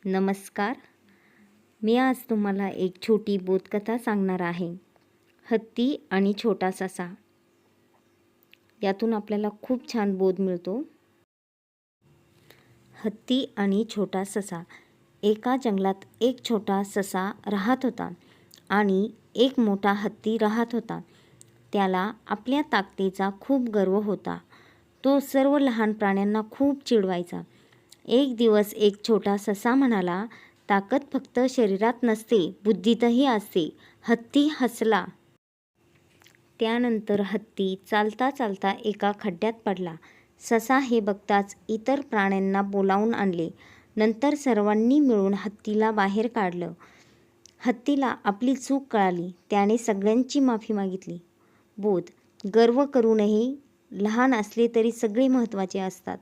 नमस्कार. मी आज तुम्हाला एक छोटी बोधकथा सांगणार आहे. हत्ती आणि छोटा ससा. यातून आपल्याला खूप छान बोध मिळतो. हत्ती आणि छोटा ससा. एका जंगलात एक छोटा ससा राहत होता आणि एक मोठा हत्ती राहत होता. त्याला आपल्या ताकदीचा खूप गर्व होता. तो सर्व लहान प्राण्यांना खूप चिडवायचा. एक दिवस एक छोटा ससा म्हणाला, ताकद फक्त शरीरात नसते, बुद्धीतही असते. हत्ती हसला. त्यानंतर हत्ती चालता चालता एका खड्ड्यात पडला. ससा हे बघताच इतर प्राण्यांना बोलावून आणले. नंतर सर्वांनी मिळून हत्तीला बाहेर काढलं. हत्तीला आपली चूक कळाली. त्याने सगळ्यांची माफी मागितली. बोध: गर्व करू नये. लहान असले तरी सगळे महत्त्वाचे असतात.